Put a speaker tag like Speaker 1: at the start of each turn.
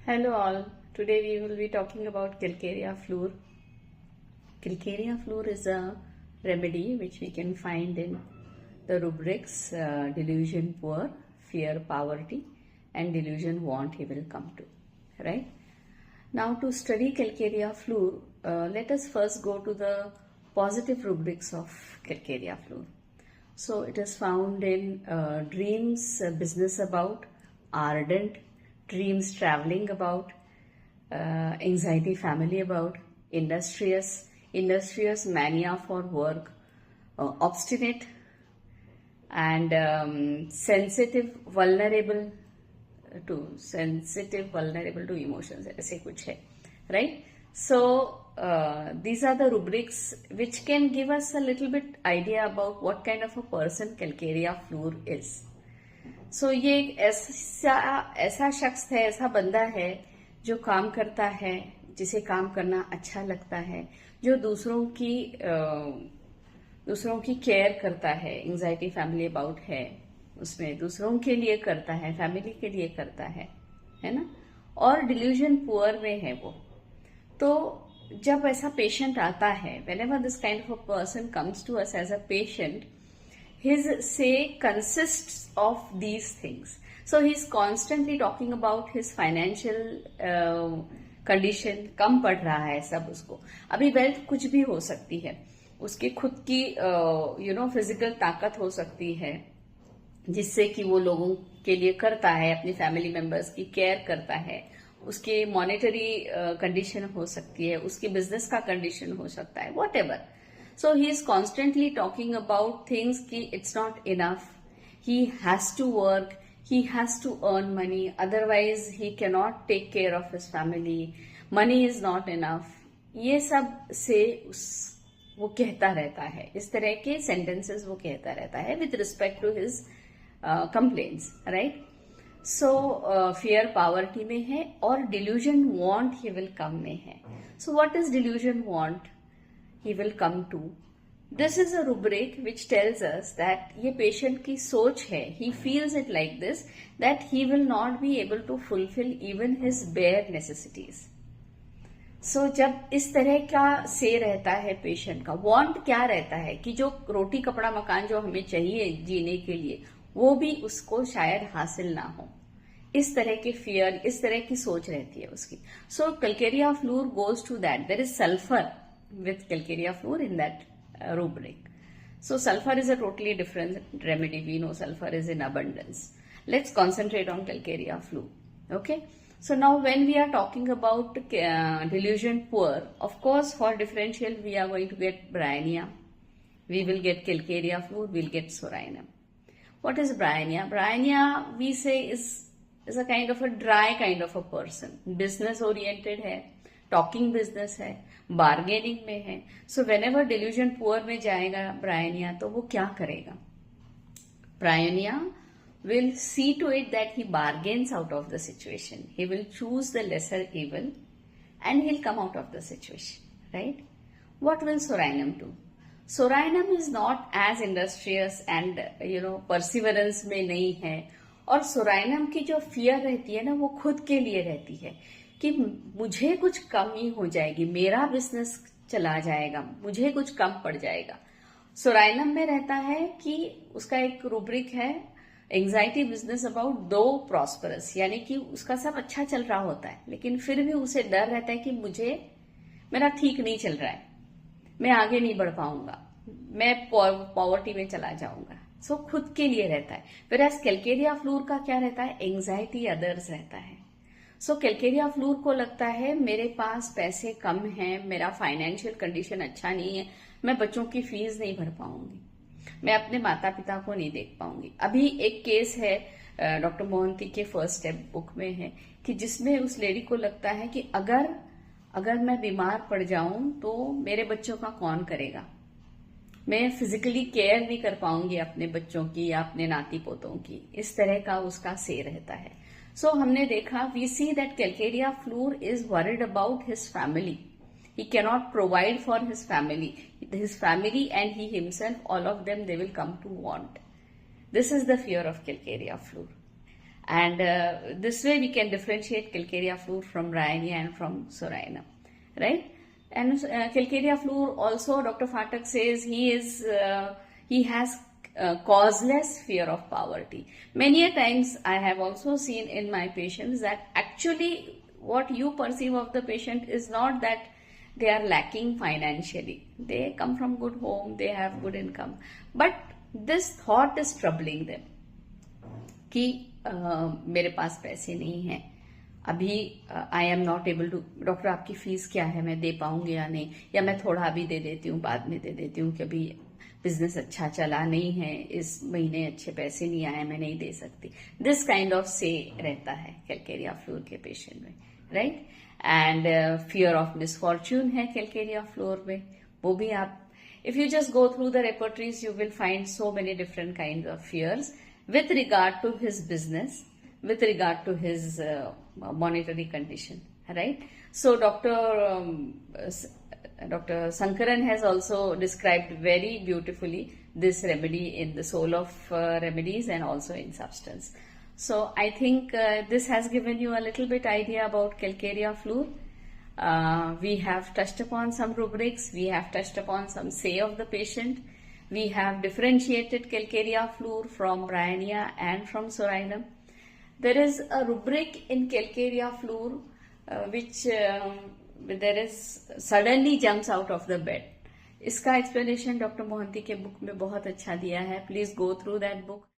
Speaker 1: Hello all. Today we will be talking about Calcarea Fluor. Calcarea Fluor is a remedy which we can find in the rubrics delusion poor, fear poverty, and delusion want he will come to. Right? Now to study Calcarea Fluor, let us first go to the positive rubrics of Calcarea Fluor. So it is found in dreams, business about, ardent, dreams traveling about, anxiety family about, industrious mania for work, obstinate and sensitive vulnerable to emotions, ऐसे कुछ है, right? So these are the rubrics which can give us a little bit idea about what kind of a person Calcarea Fluor is. So ये एक ऐसा शख्स है, ऐसा बंदा है जो काम करता है, जिसे काम करना अच्छा लगता है, जो दूसरों की केयर करता है, एंजाइटी फैमिली अबाउट है, उसमें दूसरों के लिए करता है, फैमिली के लिए करता है ना, और डिल्यूजन पुअर में है वो. तो जब ऐसा पेशेंट आता है, whenever this kind of a person comes to us as a patient, his say consists of these things. So he is constantly talking about his financial condition. कम पड़ रहा है सब उसको. अभी वेल्थ कुछ भी हो सकती है, उसकी खुद की फिजिकल ताकत हो सकती है जिससे कि वो लोगों के लिए करता है, अपनी फैमिली मेंबर्स की केयर करता है, उसके मॉनेटरी कंडीशन हो सकती है, उसके बिजनेस का कंडीशन हो सकता है, what ever. So he is constantly talking about things ki it's not enough. He has to work. He has to earn money. Otherwise, he cannot take care of his family. Money is not enough. ये सब से वो कहता रहता है. इस तरह के sentences वो कहता रहता है with respect to his complaints, right? So fear poverty में है और delusion want he will come में है. So what is delusion want? He will come to. This is a rubric which tells us that ये patient की सोच है, he feels it like this, that he will not be able to fulfill even his bare necessities. So जब इस तरह का से रहता है पेशेंट का, want क्या रहता है कि जो रोटी कपड़ा मकान जो हमें चाहिए जीने के लिए, वो भी उसको शायद हासिल ना हो. इस तरह के फियर, इस तरह की सोच रहती है उसकी. So Calcarea Fluor goes to that. There is sulfur with Calcarea Fluor in that rubric. So sulfur is a totally different remedy. We know sulfur is in abundance. Let's concentrate on Calcarea Fluor. Okay. So now when we are talking about delusion poor, of course for differential we are going to get Bryannia. We will get Calcarea Fluor. We'll get Sorainum. What is Bryannia? Bryannia we say is a kind of a dry kind of a person. Business oriented है. Talking business है, bargaining में है. So whenever delusion poor में जाएगा Bryonia, तो वो क्या करेगा? ब्रायनिया will see to it that he bargains out of the situation. He will choose the lesser evil and he will come out of the situation, right? What will सोराइनम do? सोराइनम is not as industrious and perseverance में नहीं है. और psorinum की जो fear रहती है ना, वो खुद के लिए रहती है कि मुझे कुछ कमी हो जाएगी, मेरा बिजनेस चला जाएगा, मुझे कुछ कम पड़ जाएगा. सोराइनम में रहता है कि उसका एक रूब्रिक है एंजाइटी बिजनेस अबाउट दो प्रॉस्परस, यानी कि उसका सब अच्छा चल रहा होता है लेकिन फिर भी उसे डर रहता है कि मेरा ठीक नहीं चल रहा है, मैं आगे नहीं बढ़ पाऊंगा, मैं पॉवर्टी में चला जाऊंगा. सो खुद के लिए रहता है. whereas Calcarea Fluor का क्या रहता है? एंजाइटी अदर्स रहता है. सो Calcarea Fluor को लगता है मेरे पास पैसे कम हैं, मेरा फाइनेंशियल कंडीशन अच्छा नहीं है, मैं बच्चों की फीस नहीं भर पाऊंगी, मैं अपने माता पिता को नहीं देख पाऊंगी. अभी एक केस है डॉक्टर मोहंती के फर्स्ट स्टेप बुक में है कि जिसमें उस लेडी को लगता है कि अगर मैं बीमार पड़ जाऊं तो मेरे बच्चों का कौन करेगा, मैं फिजिकली केयर नहीं कर पाऊंगी अपने बच्चों की या अपने नाती पोतों की. इस तरह का उसका से रहता है. So हमने देखा, we see that Calcarea Fluor is worried about his family. He cannot provide for his family. His family and he himself, all of them, they will come to want. This is the fear of Calcarea Fluor. And this way we can differentiate Calcarea fluor from Bryonia and from Sorainum, right? And Calcarea fluor also, Dr. Phatak says he has causeless fear of poverty. Many a times I have also seen in my patients that actually what you perceive of the patient is not that they are lacking financially. They come from good home, they have good income. But this thought is troubling them कि मेरे पास पैसे नहीं हैं, अभी I am not able to, doctor आपकी fees क्या है, मैं दे पाऊंगी या नहीं, या मैं थोड़ा अभी दे देती हूँ, बाद में दे देती हूँ, कि अभी बिजनेस अच्छा चला नहीं है, इस महीने अच्छे पैसे नहीं आए, मैं नहीं दे सकती. दिस काइंड ऑफ से रहता है कैल्केरिया फ्लोर के पेशेंट में, right. And fear of misfortune है कैल्केरिया फ्लोर में, वो भी आप if you just go through the repertories, you will find so many different kinds of fears with regard to his business, with regard to his monetary condition, right? So Dr. Sankaran has also described very beautifully this remedy in the Soul of Remedies and also in Substance. So I think this has given you a little bit idea about Calcarea fluor. We have touched upon some rubrics, we have touched upon some say of the patient, we have differentiated Calcarea fluor from Bryonia and from Sorainum. There is a rubric in Calcarea fluor which there is suddenly jumps out of the bed. इसका explanation doctor Mohanty के book में बहुत अच्छा दिया है. Please go through that book.